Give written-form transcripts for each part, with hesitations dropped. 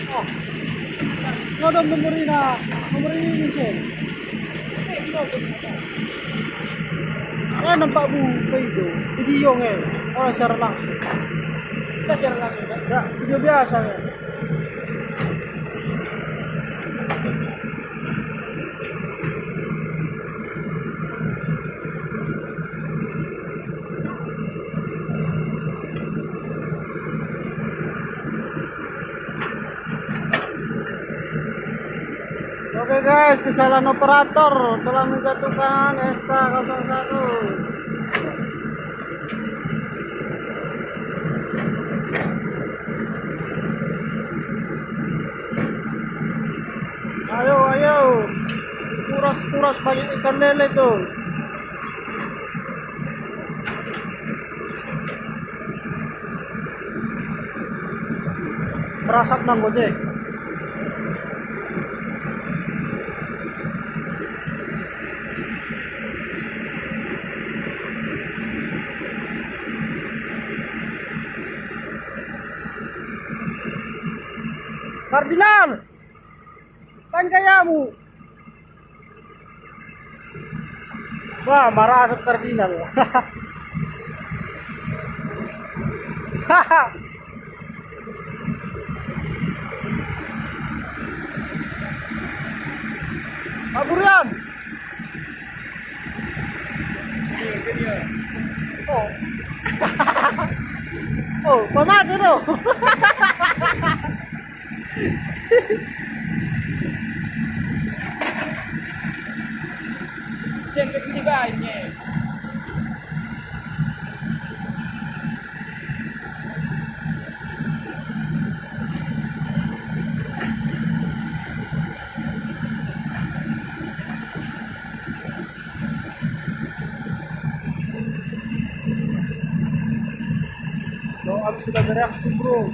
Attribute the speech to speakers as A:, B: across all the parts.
A: Oh, ngodom nomor ini Michel. Saya nampak bu itu video nge, orang secara langsung.
B: Kita share langsung kan?
A: Ya, video biasa nge. Oke guys, kesalahan operator telah menjatuhkan SA01. Ayo, kuras banyak ikan lele tuh. Merasap nang deh. Kardinal, pan kayamu? Wah, marah asap kardinal. Haha. Kabur yan.
B: Sini ya.
A: Oh. Oh, pamati no.
B: Siyempre pinibahan niya eh.
A: No, abis sudah bereaksi bro.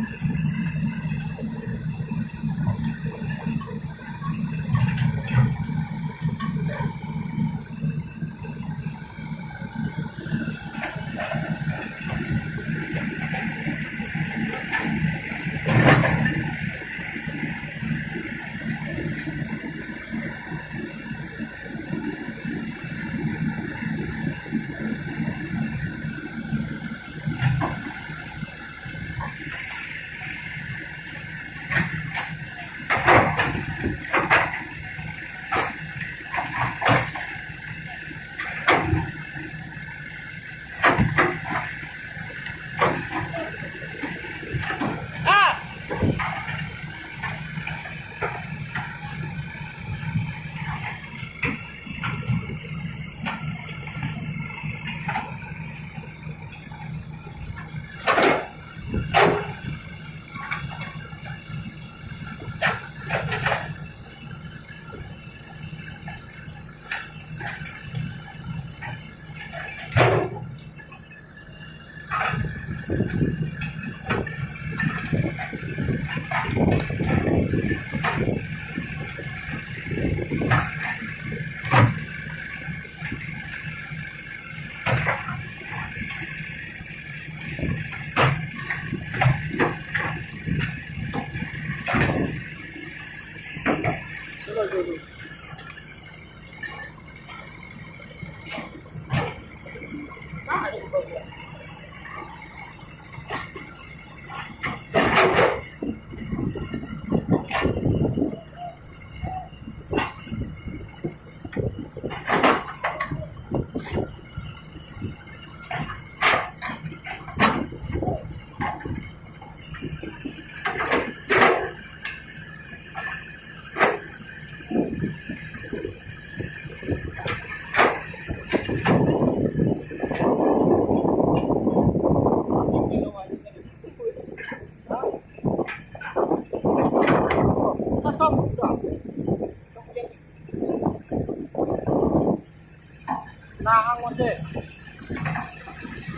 A: Nahang mo deh.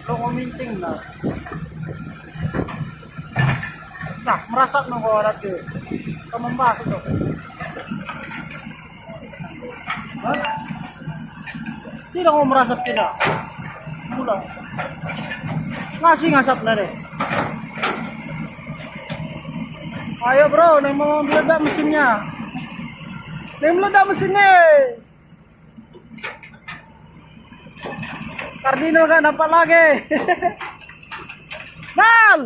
A: Lo nguminting na. Nah, merasak nang orang deh. Kemembah itu. Hah? Tidak mau merasap tidak. Mula. Ngasih ngasap na deh. Ayo bro, nih mau meledak mesinnya. Nih meledak mesinnya. Kardinal kan nampak lagi. Nal.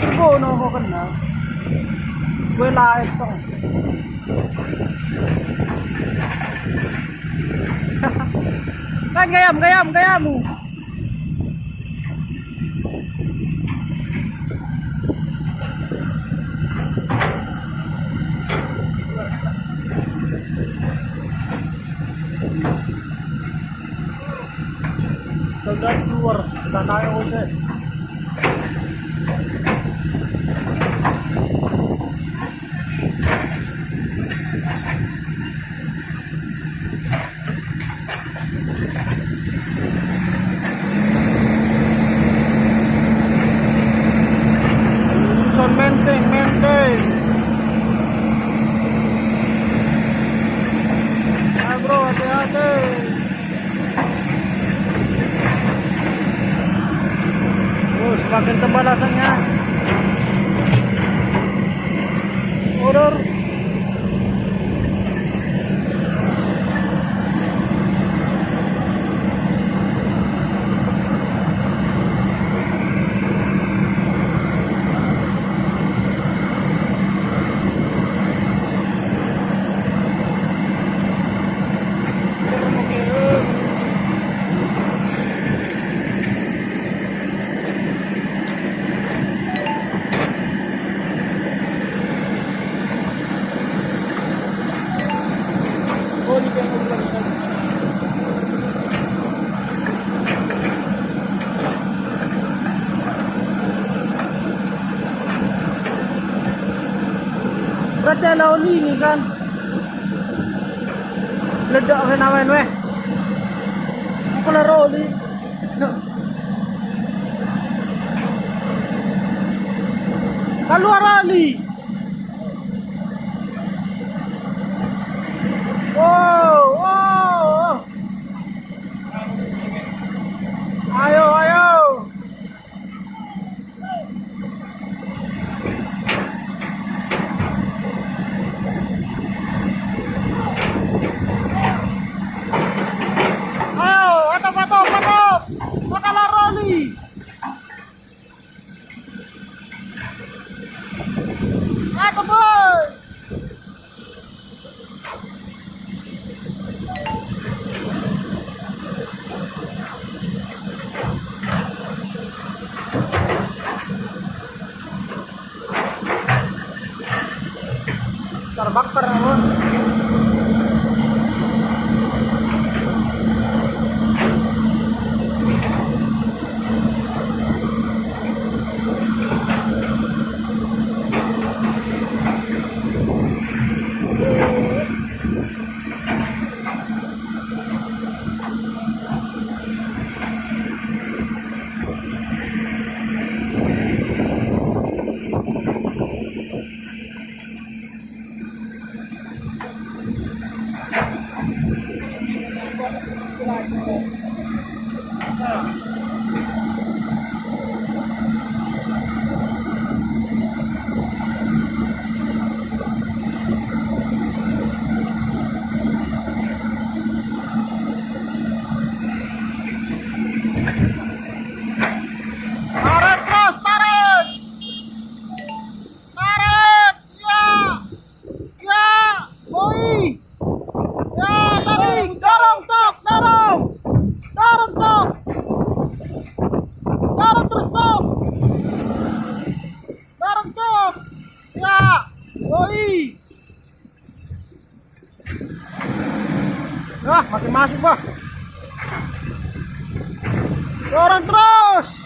A: Turbo no ko kena. Gue live tong. Kan gayam. Sudah keluar, sudah naik ojek. Menteng. Ayo bro, hati-hati. Semakin tebal asapnya. Odor. Berarti ada oli ini kan. Ledak ke namen weh. Apa lah oli? Keluar oli. Wow. Ayo. Makalah roli. Ayo boy. Terbakar namun. Makin masuk bah. Dorong terus.